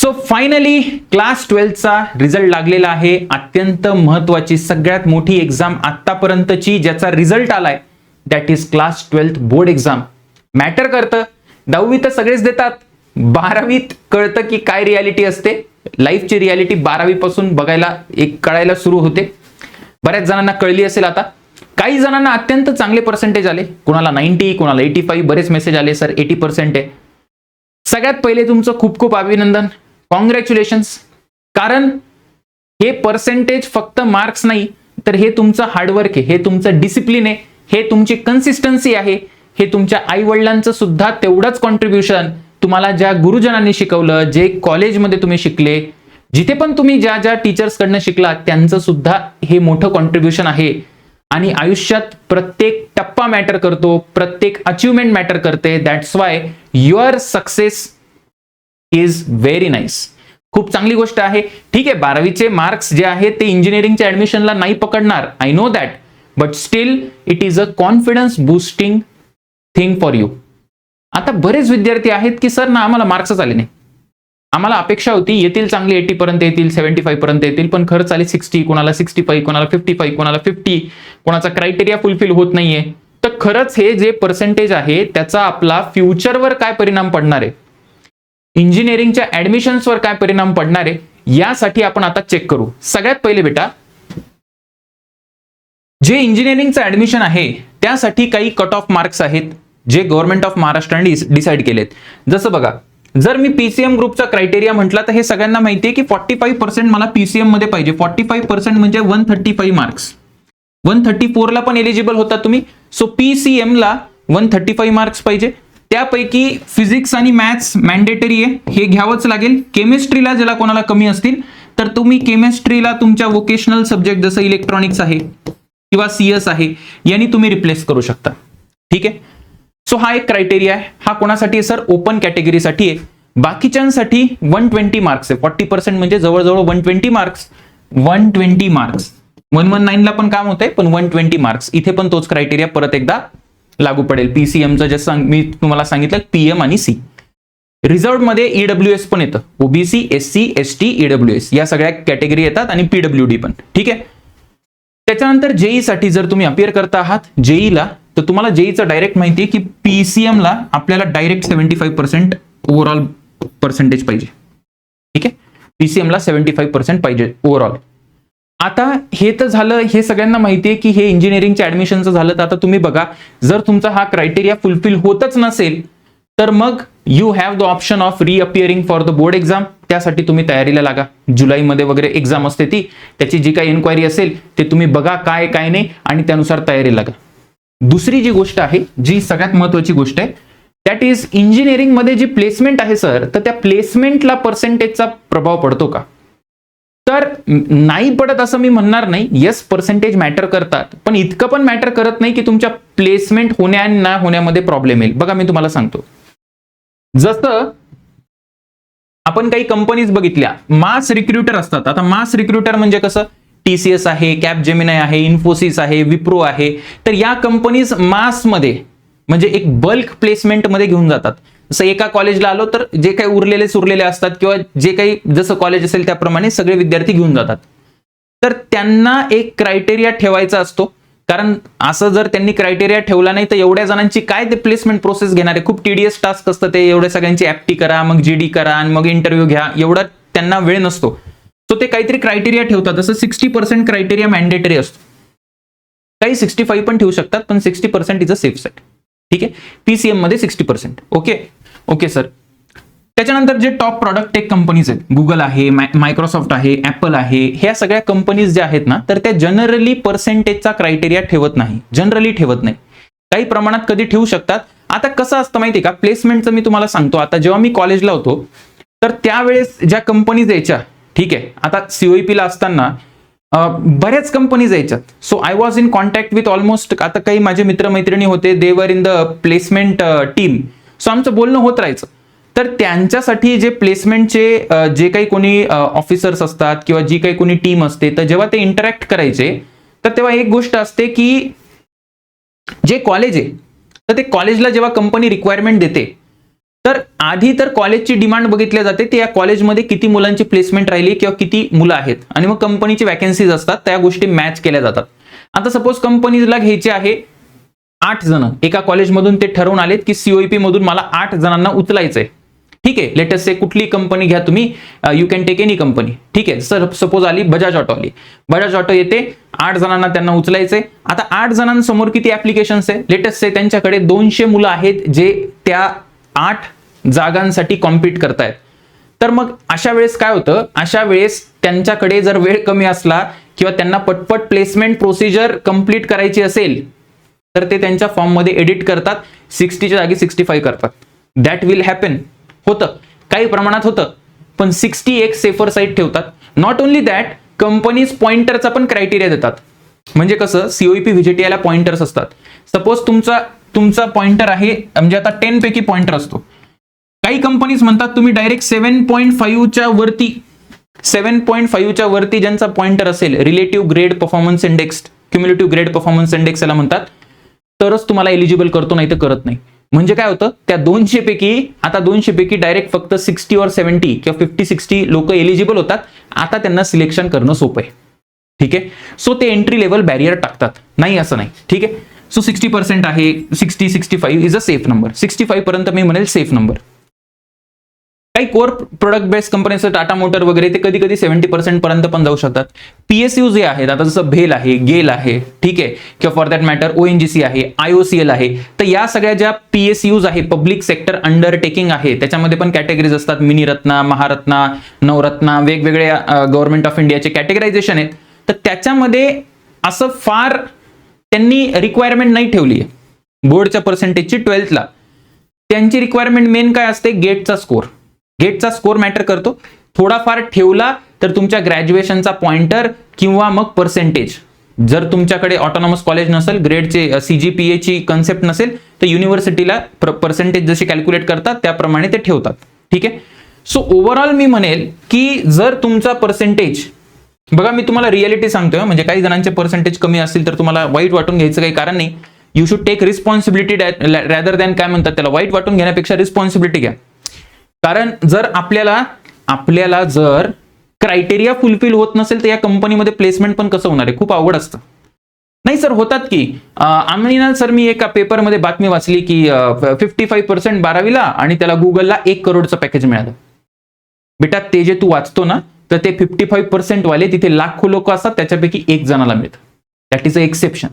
So finally class 12चा result लागलेला आहे. अत्यंत महत्वाची सगळ्यात मोठी एक्झाम आतापर्यंतची ज्याचा रिझल्ट आलाय that is class 12th board exam. Matter करतं. 10वी तर सगळेच देतात, 12वीत कळतं की काय रियालिटी असते. लाईफची रियालिटी 12वी पासून बघायला कळायला सुरू होते. बऱ्याच जणांना कळली असेल आता. काही जणांना अत्यंत चांगले पर्सेंटेज आले, कुणाला 90, कुणाला 85, बरेच मेसेज आले सर 80% आहे. सगळ्यात पहिले तुमचं खूप खूप अभिनंदन, कॉंग्रॅच्युलेशन्स. कारण हे पर्सेंटेज फक्त मार्क्स नाही, तर हे तुमचं हार्डवर्क आहे, हे तुमचं डिसिप्लिन आहे, हे तुमची कन्सिस्टन्सी आहे, हे तुमच्या आई वडिलांचं सुद्धा तेवढंच कॉन्ट्रीब्युशन, तुम्हाला ज्या गुरुजनांनी शिकवलं, जे कॉलेजमध्ये तुम्ही शिकले, जिथे पण तुम्ही ज्या ज्या टीचर्स कडनं शिकला त्यांचं सुद्धा हे मोठं कॉन्ट्रीब्युशन आहे. आणि आयुष्यात प्रत्येक टप्पा मॅटर करतो, प्रत्येक अचिव्हमेंट मॅटर करते. That's why your success is very nice. खूप चांगली गोष्ट आहे. ठीक आहे, 12वीचे मार्क्स जे आहेत ते इंजिनिअरिंगच्या ऍडमिशनला नाही पकडणार, I know that, but still it is a confidence boosting thing for you. आता बरेच विद्यार्थी आहेत की सर ना आम्हाला मार्क्सच आले नाही, आम्हाला अपेक्षा होती येतील चांगले 80 पर्यंत येतील, 75 पर्यंत येतील, पण खरंच आले 60, कोणाला 65, कोणाला 55, कोणाला 50, कोणाचा क्रायटेरिया फुलफिल होत नाहीये. तर खरंच हे जे पर्सेंटेज आहे त्याचा आपला फ्युचरवर काय परिणाम पडणार आहे, इंजिनिअरिंगच्या ऍडमिशन्सवर काय परिणाम पडणार आहे, यासाठी आपण आता चेक करू. सगळ्यात पहिले बेटा, जे इंजिनिअरिंगचं ऍडमिशन आहे त्यासाठी काही कट ऑफ मार्क्स आहेत जे गव्हर्नमेंट ऑफ महाराष्ट्राने डिसाईड केलेत. जसं बघा, जर मी पीसीएम ग्रुपचा क्रायटेरिया म्हटला तर हे सगळ्यांना माहिती आहे की 45% मला पीसीएम मध्ये पाहिजे. 45% म्हणजे 135 मार्क्स. 134 ला पण एलिजिबल होता तुम्ही. सो पीसीएम ला 135 मार्क्स पाहिजे. त्यापैकी फिजिक्स आणि मॅथ्स मॅन्डेटरी आहे, हे घ्यावंच लागेल. केमिस्ट्रीला ज्याला कोणाला कमी असतील तर तुम्ही केमिस्ट्रीला तुमच्या वोकेशनल सब्जेक्ट जसं इलेक्ट्रॉनिक्स आहे किंवा सीएस आहे यांनी तुम्ही रिप्लेस करू शकता. ठीक आहे. सो हा एक क्रायटेरिया आहे. हा कोणासाठी आहे सर? ओपन कॅटेगरीसाठी आहे. बाकीच्यांसाठी 120 मार्क्स आहे. 40% म्हणजे जवळजवळ 120 मार्क्स. 120 मार्क्स 119 ला पण काम होतंय, पण 120 मार्क्स इथे पण तोच क्रायटेरिया परत एकदा लागू पडेल. पीसीएमचं जसं मी तुम्हाला सांगितलं पीएम आणि सी. रिझर्व्ड मध्ये ईडब्ल्यूएस पण येतं. ओबीसी, एससी, एसटी, ईडब्ल्यूएस या सगळ्या कॅटेगरी येतात आणि पीडब्ल्यूडी पण. ठीक आहे. त्याच्यानंतर जेई साठी जर तुम्ही अपियर करता आहात जेईला, तर तुम्हाला जेईचं डायरेक्ट माहिती आहे की पीसीएम ला आपल्याला डायरेक्ट 75% ओव्हरऑल पर्सेंटेज पाहिजे. ठीक आहे. पीसीएम ला 75% पाहिजे ओव्हरऑल. आता हे तर झालं, हे सगळ्यांना माहिती आहे की हे इंजिनिअरिंगच्या ऍडमिशनचं झालं. तर आता तुम्ही बघा, जर तुमचा हा क्रायटेरिया फुलफिल होतच नसेल तर मग you have the option of reappearing for the board exam. त्यासाठी तुम्ही तयारीला लागा. जुलैमध्ये वगैरे एक्झाम असते ती, त्याची जी काही इन्क्वायरी असेल ते तुम्ही बघा काय काय नाही आणि त्यानुसार तयारी लागा. दुसरी जी गोष्ट आहे, जी सगळ्यात महत्वाची गोष्ट आहे, दॅट इज इंजिनिअरिंग मध्ये जी प्लेसमेंट आहे सर, तर त्या प्लेसमेंटला पर्सेंटेजचा प्रभाव पडतो का? तर नाही पडत असं मी म्हणणार नाही. येस, पर्सेंटेज मॅटर करतात, पण इतकं पण मॅटर करत नाही की तुमच्या प्लेसमेंट होण्या ना होण्यामध्ये प्रॉब्लेम येईल. बघा मी तुम्हाला सांगतो, जसं आपण काही कंपनीज बघितल्या, मास रिक्रुटर असतात. आता मास रिक्रुटर म्हणजे कसं? टीसीएस आहे, कॅपजेमिनाय आहे, इन्फोसिस आहे, विप्रो आहे. तर या कंपनीज मासमध्ये म्हणजे एक बल्क प्लेसमेंट मध्ये घेऊन जातात. जसं एका कॉलेजला आलो तर जे काही उरलेले असतात किंवा जे काही जसं कॉलेज असेल त्याप्रमाणे सगळे विद्यार्थी घेऊन जातात. तर त्यांना एक क्रायटेरिया ठेवायचा असतो, कारण असं जर त्यांनी क्रायटेरिया ठेवला नाही तर एवढ्या जणांची काय ते प्लेसमेंट प्रोसेस घेणार आहे? खूप टीडीएस टास्क असतं ते. एवढ्या सगळ्यांची ऍप्टी करा, मग जीडी करा आणि मग इंटरव्ह्यू घ्या, एवढा त्यांना वेळ नसतो. सो ते काहीतरी क्रायटेरिया ठेवतात. जसं 60% क्रायटेरिया मॅन्डेटरी असतो. काही 65 पण ठेवू शकतात, पण 60% इज अ सेफ साईड. ठीक आहे. पीसीएम मध्ये 60%. Okay sir. त्याच्यानंतर जे टॉप प्रॉडक्ट टेक कंपनीज आहेत, गुगल आहे, मायक्रोसॉफ्ट आहे, ऍपल आहे, ह्या सगळ्या कंपनीज ज्या आहेत ना, तर त्या जनरली पर्सेंटेजचा क्रायटेरिया ठेवत नाही. जनरली ठेवत नाही. काही प्रमाणात कधी ठेवू शकतात. आता कसं असतं माहिती का, प्लेसमेंटचं मी तुम्हाला सांगतो. आता जेव्हा मी कॉलेजला होतो तर त्यावेळेस ज्या कंपनीज यायच्या, ठीक आहे, आता सीओईपी ला असताना बऱ्याच कंपनीज यायच्यात. So I was in contact with almost, आता काही माझे मित्रमैत्रिणी होते, they were in the placement team. So आमचं बोलणं होत राहायचं. तर त्यांच्यासाठी जे प्लेसमेंटचे जे काही कोणी ऑफिसर्स असतात किंवा जी काही कोणी टीम असते, तर जेव्हा ते इंटरॅक्ट करायचे तर तेव्हा एक गोष्ट असते की जे कॉलेज आहे तर ते कॉलेजला जेव्हा कंपनी रिक्वायरमेंट देते तर आधी तर कॉलेजची डिमांड बघितल्या जाते, ते या कॉलेजमध्ये किती मुलांची प्लेसमेंट राहिली किंवा किती मुलं आहेत, आणि मग कंपनीची वॅकन्सीज असतात, त्या गोष्टी मॅच केल्या जातात. आता सपोज कंपनीला घ्यायचे आहे 8 जण, एका कॉलेजमधून ते ठरवून आलेत की सीओईपी मधून मला 8 जणांना उचलायचंय. ठीक आहे, लेटेस्ट से कुठली कंपनी घ्या तुम्ही, you can take any company. ठीक आहे, सर सपोज आली बजाज ऑटो आली, बजाज ऑटो येते, 8 जणांना त्यांना उचलायचंय. आता 8 जणांसमोर किती ऍप्लिकेशन्स आहे, लेटेस्ट से त्यांच्याकडे 200 मुलं आहेत जे त्या 8 जागांसाठी कॉम्पीट करतायत. तर मग अशा वेळेस काय होतं, अशा वेळेस त्यांच्याकडे जर वेळ कमी असला किंवा त्यांना पटपट प्लेसमेंट प्रोसिजर कंप्लीट करायची असेल, तर ते त्यांच्या फॉर्म मध्ये एडिट करतात, 60च्या जागी 65 करतात. दॅट विल हॅपन, होतं काही प्रमाणात होतं, पण 60 एक सेफर साईड ठेवतात. नॉट ओनली दॅट, कंपनीज पॉइंटरचा पण क्रायटेरिया देतात. म्हणजे कसं, सीओईपी व्हिजिट याला पॉइंटर्स असतात. सपोज तुमचा पॉइंटर आहे, म्हणजे आता 10 पैकी पॉइंटर असतो. काही कंपनीज म्हणतात तुम्ही डायरेक्ट 7.5च्या वरती ज्यांचा पॉइंटर असेल, relative grade performance index, cumulative grade performance index याला म्हणतात, तरच तुम्हाला एलिजिबल करतो, नाही तर करत नाही. म्हणजे काय होतं, त्या 200 पैकी डायरेक्ट फक्त 60 और 70 किंवा 50-60 लोक एलिजिबल होतात. आता त्यांना सिलेक्शन करणं सोपं आहे. ठीक आहे, सो ते एंट्री लेवल बॅरियर टाकतात, नाही असं नाही. ठीक आहे, सो 60% आहे, 60-65 इज अ सेफ नंबर. 65 पर्यंत मी म्हणेल सेफ नंबर. काही core product based company, Tata motor वगैरे, ते कधी कधी 70% पर्यंत पण जाऊ शकतात. पीएसयू जे आहेत, आता जसं भेल आहे, गेल आहे, ठीक आहे, किंवा फॉर दॅट मॅटर ओएनजीसी आहे, आयओसीएल आहे, तर या सगळ्या ज्या पीएसयूज आहे, पब्लिक सेक्टर अंडरटेकिंग आहे, त्याच्यामध्ये पण कॅटेगरीज असतात. मिनी रत्ना, महारत्ना, नवरत्ना, वेगवेगळ्या गव्हर्नमेंट ऑफ इंडियाचे कॅटेगरायझेशन आहेत. तर त्याच्यामध्ये असं फार त्यांनी रिक्वायरमेंट नाही ठेवली आहे. बोर्डच्या पर्सेंटेजची 12thला त्यांची रिक्वायरमेंट मेन काय असते, गेटचा स्कोर मॅटर करतो. थोडाफार ठेवला तर तुमच्या ग्रॅज्युएशनचा पॉइंटर किंवा मग पर्सेंटेज. जर तुमच्याकडे ऑटोनॉमस कॉलेज नसेल, ग्रेडचे सीजीपीए ची कन्सेप्ट नसेल, तर युनिव्हर्सिटीला पर्सेंटेज जशी कॅल्क्युलेट करतात त्याप्रमाणे ते ठेवतात. ठीक आहे, सो ओव्हरऑल मी म्हणेल की जर तुमचा पर्सेंटेज, बघा मी तुम्हाला रिअलिटी सांगतोय, म्हणजे काही जणांचे पर्सेंटेज कमी असतील तर तुम्हाला वाईट वाटून घ्यायचं काही कारण नाही. You should take responsibility rather than, काय म्हणतात त्याला, वाईट वाटून घेण्यापेक्षा रिस्पॉन्सिबिलिटी घ्या. कारण जर आपल्याला जर क्रायटेरिया फुलफिल होत नसेल तर या कंपनीमध्ये प्लेसमेंट पण कसं होणार आहे, खूप अवघड असतं. नाही सर होतात की, आम्ही ना सर, मी एका पेपरमध्ये बातमी वाचली की 55% 12वीला आणि त्याला गुगलला 1 करोडचं पॅकेज मिळालं. बेटा ते जे तू वाचतो ना, तर ते 55% वाले तिथे लाखो लोक असतात, त्याच्यापैकी 1 जणाला मिळतं. That is a exception.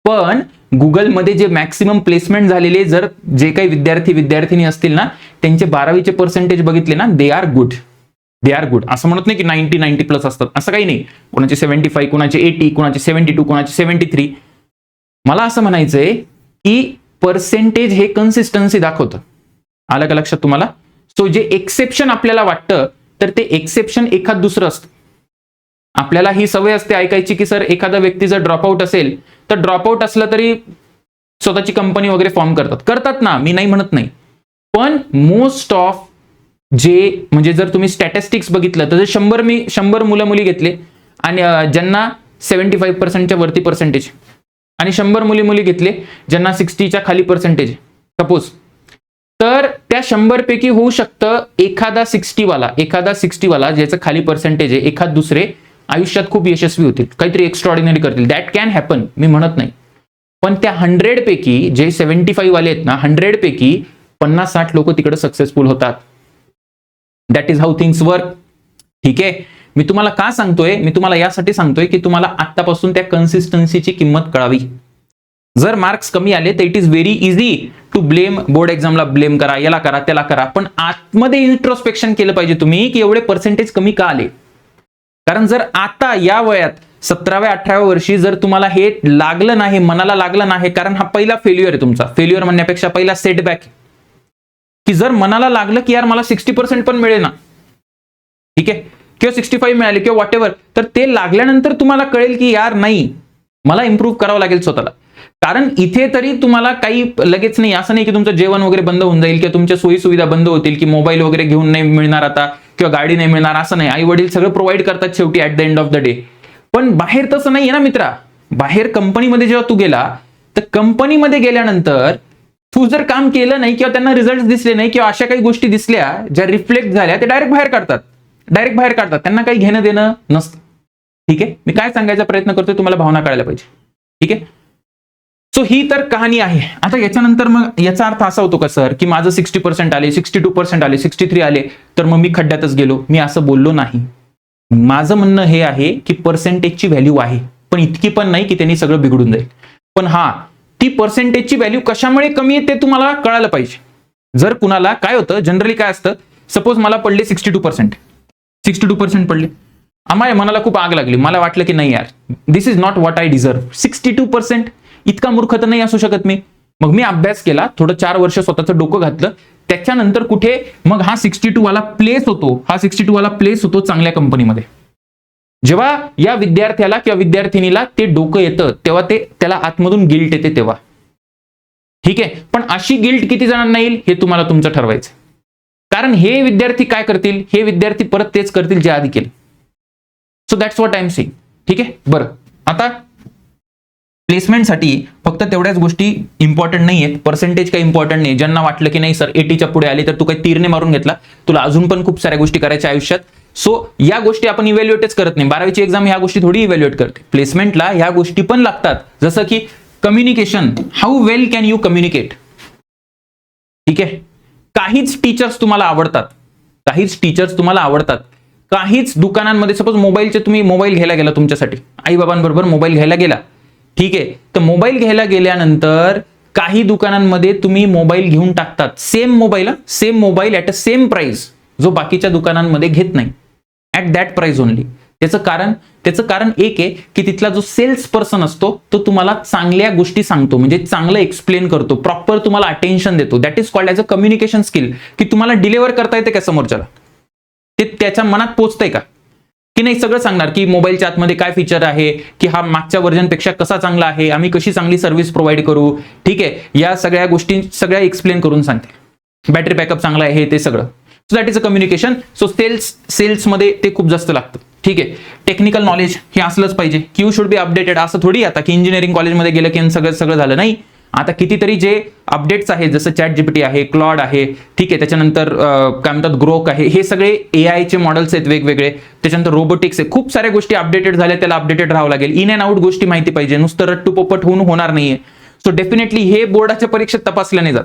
पण गुगलमध्ये जे मॅक्सिमम प्लेसमेंट झालेले जर जे काही विद्यार्थी असतील ना, त्यांचे 12वीचे पर्सेंटेज बघितले ना, दे आर गुड. असं म्हणत नाही की 90 प्लस असतात, असं काही नाही. कोणाचे 75, कोणाचे 80, कोणाचे 72, कोणाचे 73. मला असं म्हणायचंय की पर्सेंटेज हे कन्सिस्टन्सी दाखवतं. आलं का लक्षात तुम्हाला? सो जे एक्सेप्शन आपल्याला वाटतं, तर ते एक्सेप्शन एखाद दुसरं असतं. आपल्याला ही सवय असते ऐकायची की सर एखादा व्यक्ती जर ड्रॉपआउट असेल, तर ड्रॉपआउट असलं तरी स्वतःची कंपनी वगैरे फॉर्म करतात ना, मी नाही म्हणत नाही. पण मोस्ट ऑफ जे, म्हणजे जर तुम्ही स्टॅटिस्टिक्स बघितलं तर 100 मुलं मुली घेतले आणि ज्यांना 75% वरती पर्सेंटेज, आणि 100 मुली घेतले ज्यांना 60च्या खाली पर्सेंटेज सपोज, तर त्या 100 पैकी होऊ शकतं एखादा 60 वाला ज्याचं खाली पर्सेंटेज आहे, एखाद दुसरे आयुष्यात खूप यशस्वी होतील, काहीतरी एक्स्ट्रॉर्डिनरी करतील. दॅट कॅन हॅपन, मी म्हणत नाही. पण त्या 100 पैकी जे 75 वाले आहेत ना, 100 पैकी 50-60 लोक तिकडे सक्सेसफुल होतात. That is how things work. ठीक आहे, मी तुम्हाला का सांगतोय, मी तुम्हाला यासाठी सांगतोय की तुम्हाला आत्तापासून त्या कन्सिस्टन्सीची किंमत कळावी. जर मार्क्स कमी आले तर it is very easy to blame, board एक्झामला ब्लेम करा, याला करा त्याला करा. पण आतमध्ये इंट्रोस्पेक्शन केलं पाहिजे तुम्ही की एवढे पर्सेंटेज कमी का आले. कारण जर आता या वयात 17व्या-18व्या वर्षी जर तुम्हाला हे लागलं नाही, मनाला लागलं नाही, कारण हा पहिला फेल्युअर आहे तुमचा, फेल्युअर म्हणण्यापेक्षा पहिला सेटबॅक, की जर मनाला लागलं की यार मला 60% पण मिळेल ना, ठीक आहे, किंवा 65 मिळाले किंवा व्हॉट एव्हर, तर ते लागल्यानंतर तुम्हाला कळेल की यार नाही, मला इम्प्रूव्ह करावं लागेल स्वतःला. कारण इथे तरी तुम्हाला काही लगेच नाही, असं नाही की तुमचं जेवण वगैरे बंद होऊन जाईल किंवा तुमच्या सोयी सुविधा बंद होतील, की मोबाईल वगैरे घेऊन नाही मिळणार आता किंवा गाडी नाही मिळणार, असं नाही. आई वडील सगळं प्रोव्हाइड करतात शेवटी at the end of the day. पण बाहेर तसं नाहीये ना मित्रा. बाहेर कंपनीमध्ये जेव्हा तू गेला, तर कंपनीमध्ये गेल्यानंतर तू जर काम केलं नाही किंवा त्यांना रिझल्ट दिसले नाही किंवा अशा काही गोष्टी दिसल्या ज्या रिफ्लेक्ट झाल्या, ते डायरेक्ट बाहेर काढतात. त्यांना काही घेणं देणं नसतं. ठीक आहे, मी काय सांगायचा प्रयत्न करतोय तुम्हाला भावना कळायला पाहिजे. ठीक आहे, सो ही तर कहाणी आहे. आता याच्यानंतर मग याचा अर्थ असा होतो का सर की माझं 60% आले, 62% आले, 63 आले तर मग मी खड्ड्यातच गेलो? मी असं बोललो नाही. माझं म्हणणं हे आहे की पर्सेंटेजची व्हॅल्यू आहे, पण इतकी पण नाही की त्यांनी सगळं बिघडून जाईल. पण हा, ती पर्सेंटेजची व्हॅल्यू कशामुळे कमी आहे ते तुम्हाला कळायला पाहिजे. जर कुणाला काय होतं, जनरली काय असतं, सपोज मला पडले 62% पडले, माझ्या मनाला खूप आग लागली, मला वाटलं की नाही यार, this is not what I deserve. 62% इतका मूर्ख तर नाही असू शकत मी. मग मी अभ्यास केला, थोडं 4 वर्ष स्वतःचं डोकं घातलं, त्याच्यानंतर कुठे मग हा 62 वाला प्लेस होतो चांगल्या कंपनीमध्ये. जेव्हा या विद्यार्थ्याला किंवा विद्यार्थिनीला ते डोकं येतं तेव्हा त्याला आतमधून गिल्ट येते तेव्हा. ठीक आहे, पण अशी गिल्ट किती जणांना येईल हे तुम्हाला तुमचं ठरवायचं. कारण हे विद्यार्थी काय करतील, हे विद्यार्थी परत तेच करतील जे आधी केलं. So that's what I am saying. ठीक आहे, बरं, आता प्लेसमेंटसाठी फक्त तेवढ्याच गोष्टी इम्पॉर्टंट नाही आहेत. पर्सेंटेज काही इम्पॉर्टंट नाही. ज्यांना वाटलं की नाही सर 80च्या पुढे आली तर तू काही तीरने मारून घेतला, तुला अजून पण खूप साऱ्या गोष्टी करायच्या आयुष्यात. सो या गोष्टी आपण इव्हॅल्युएटच करत नाही. 12वीची एक्झाम ह्या गोष्टी थोडी इव्हॅल्युएट करते. प्लेसमेंटला ह्या गोष्टी पण लागतात, जसं की communication. How well can you communicate. ठीक आहे, काहीच टीचर्स तुम्हाला आवडतात, काहीच दुकानांमध्ये सपोज मोबाईलचे तुम्ही मोबाईल घ्यायला गेला, तुमच्यासाठी आई बाबांबरोबर मोबाईल घ्यायला गेला. ठीक आहे, तर मोबाईल घ्यायला गेल्यानंतर काही दुकानांमध्ये तुम्ही मोबाईल घेऊन टाकतात, same mobile at a same price, जो बाकीच्या दुकानांमध्ये घेत नाही, ॲट दॅट प्राइस ओनली. त्याचं कारण एक आहे की तिथला जो सेल्स पर्सन असतो तो तुम्हाला चांगल्या गोष्टी सांगतो, म्हणजे चांगलं एक्सप्लेन करतो, प्रॉपर तुम्हाला अटेन्शन देतो. That is called as a communication skill. की तुम्हाला डिलिव्हर करता येते का समोरच्याला, ते त्याच्या मनात पोहोचतंय का, की नाही सगळं सांगणार की मोबाईलच्या आतमध्ये काय फीचर आहे, की हा मागच्या व्हर्जनपेक्षा कसा चांगला आहे, आम्ही कशी चांगली सर्व्हिस प्रोव्हाइड करू. ठीक आहे, या सगळ्या गोष्टी सगळ्या एक्सप्लेन करून सांगते. बॅटरी बॅकअप चांगला आहे, हे ते सगळं. So that is a communication. So सेल्समध्ये ते खूप जास्त लागतं. ठीक आहे, टेक्निकल नॉलेज हे असलंच पाहिजे, की यू शुड बी अपडेटेड. असं थोडी आता की इंजिनिअरिंग कॉलेजमध्ये गेलं की सगळं झालं, नाही. आता कितीतरी जे अपडेट्स आहेत, जसं ChatGPT आहे, क्लॉड आहे, ठीक आहे, त्याच्यानंतर काय म्हणतात ग्रोक आहे, हे सगळे AI चे मॉडेल्स आहेत वेगवेगळे. त्याच्यानंतर रोबोटिक्स आहे, खूप साऱ्या गोष्टी अपडेटेड झाल्या, त्याला अपडेटेड राहावं लागेल. इन अँड आउट गोष्टी माहिती पाहिजे, नुसतं रट्टू पोपट होऊन होणार नाहीये. सो डेफिनेटली हे बोर्डाच्या परीक्षेत तपासल्या नाही जात.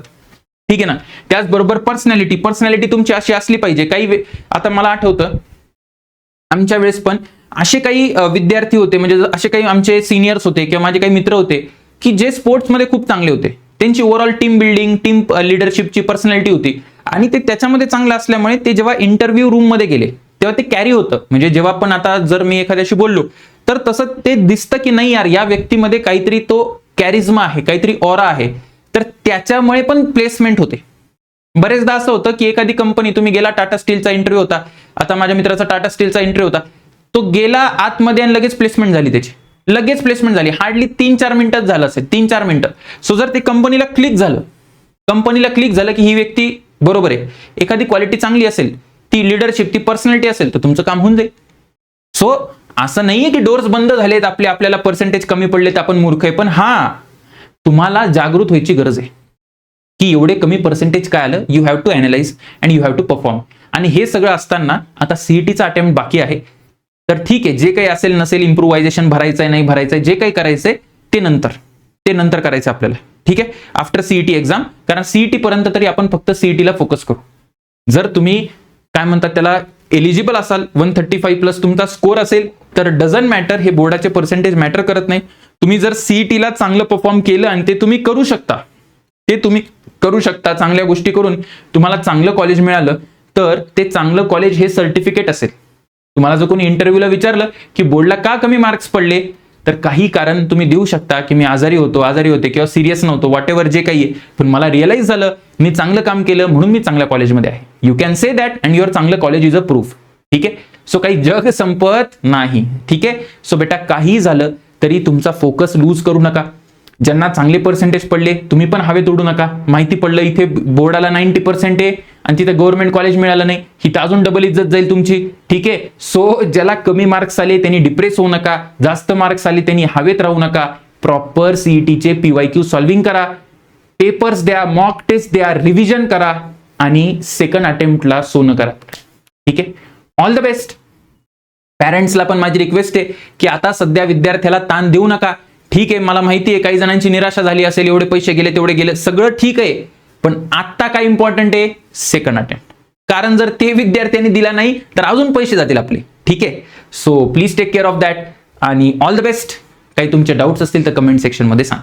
ठीक आहे ना. त्याचबरोबर पर्सनॅलिटी तुमची अशी असली पाहिजे. आता मला आठवतं आमच्या वेळेस पण असे काही विद्यार्थी होते, म्हणजे असे काही आमचे सिनियर्स होते किंवा माझे काही मित्र होते की जे स्पोर्ट्समध्ये खूप चांगले होते. त्यांची ओव्हरऑल टीम बिल्डिंग, टीम लिडरशिपची पर्सनॅलिटी होती आणि ते त्याच्यामध्ये चांगलं असल्यामुळे ते जेव्हा इंटरव्ह्यू रूममध्ये गेले तेव्हा ते कॅरी होतं. म्हणजे जेव्हा पण आता जर मी एखाद्याशी बोललो तर तसं ते दिसतं की नाही यार, या व्यक्तीमध्ये काहीतरी तो कॅरिझमा आहे, काहीतरी ऑरा आहे, तर त्याच्यामुळे पण प्लेसमेंट होते. बरेचदा असं होतं की एखादी कंपनी, तुम्ही गेला, टाटा स्टीलचा इंटरव्ह्यू होता, आता माझ्या मित्राचा टाटा स्टीलचा इंटरव्ह्यू होता, तो गेला आतमध्ये आणि लगेच प्लेसमेंट झाली त्याची, हार्डली 3-4 मिनिटात झालं असेल, 3-4 मिनिटं. सो जर ते कंपनीला क्लिक झालं की ही व्यक्ती बरोबर आहे, एखादी क्वालिटी चांगली असेल, ती लिडरशिप, ती पर्सनॅलिटी असेल, तर तुमचं काम होऊन जाईल. सो असं नाहीये की डोर्स बंद झालेत, आपल्याला पर्सेंटेज कमी पडले तर आपण मूर्ख आहे. पण हा, तुम्हाला जागृत व्हायची गरज आहे की एवढे कमी पर्सेंटेज काय आलं. You have to analyse and you have to perform. आणि हे सगळं असताना आता सीईटीचा अटेम्प्ट बाकी आहे. तर ठीक आहे, जे काही असेल नसेल, इम्प्रुव्हायझेशन भरायचंय नाही भरायचंय, जे काही करायचंय ते नंतर करायचं आपल्याला. ठीक आहे, आफ्टर सीईटी एक्झाम. कारण सीईटी पर्यंत तरी आपण फक्त सीईटीला फोकस करू. जर तुम्ही काय म्हणतात त्याला एलिजिबल असाल, 135+ तुमचा स्कोर असेल, तर डझंट मॅटर, हे बोर्डाचे पर्सेंटेज मॅटर करत नाही. तुम्ही जर सीईटीला चांगलं परफॉर्म केलं आणि ते तुम्ही करू शकता, चांगल्या गोष्टी करून तुम्हाला चांगलं कॉलेज मिळालं, तर ते चांगलं कॉलेज हे सर्टिफिकेट असेल. तुम्हाला जर कोणी इंटरव्ह्यूला विचारलं की बोर्डला का कमी मार्क्स पडले, तर काही कारण तुम्ही देऊ शकता की मी आजारी होते किंवा सिरियस नव्हतो, व्हॉट एव्हर जे काही आहे, पण मला रिअलाइज झालं मी चांगलं काम केलं म्हणून मी चांगल्या कॉलेजमध्ये आहे. You can say that and your चांगलं कॉलेज इज अ प्रूफ. ठीक आहे, सो काही जग संपत नाही. ठीक आहे, सो बेटा काही झालं तरी तुमचा फोकस लूज करू नका. ज्यांना चांगले पर्सेंटेज पडले तुम्ही पण हवेत उडू नका. माहिती पडलं इथे बोर्डाला 90% आहे आणि तिथे गव्हर्नमेंट कॉलेज मिळालं नाही, हिथं अजून डबल इज्जत जाईल तुमची. ठीक आहे, सो ज्याला कमी मार्क्स आले त्यांनी डिप्रेस होऊ नका, जास्त मार्क्स आले त्यांनी हवेत राहू नका. प्रॉपर सीईटीचे PYQ सॉल्व्हिंग करा. पेपर्स द्या, मॉक टेस्ट द्या, रिव्हिजन करा आणि सेकंड अटेम्प्टला सोनं करा. ठीक आहे, ऑल द बेस्ट. पॅरेंट्सला पण माझी रिक्वेस्ट आहे की आता सध्या विद्यार्थ्याला ताण देऊ नका. ठीक आहे, मला माहिती आहे काही जणांची निराशा झाली असेल, एवढे पैसे गेले तेवढे गेले, सगळं ठीक आहे, पण आत्ता काय इम्पॉर्टंट आहे, सेकंड अटेम्प्ट. कारण जर ते विद्यार्थ्यांनी दिला नाही तर अजून पैसे जातील आपले. ठीक आहे, so please take care of that आणि ऑल द बेस्ट. काही तुमचे डाऊट्स असतील तर कमेंट सेक्शनमध्ये सांगा.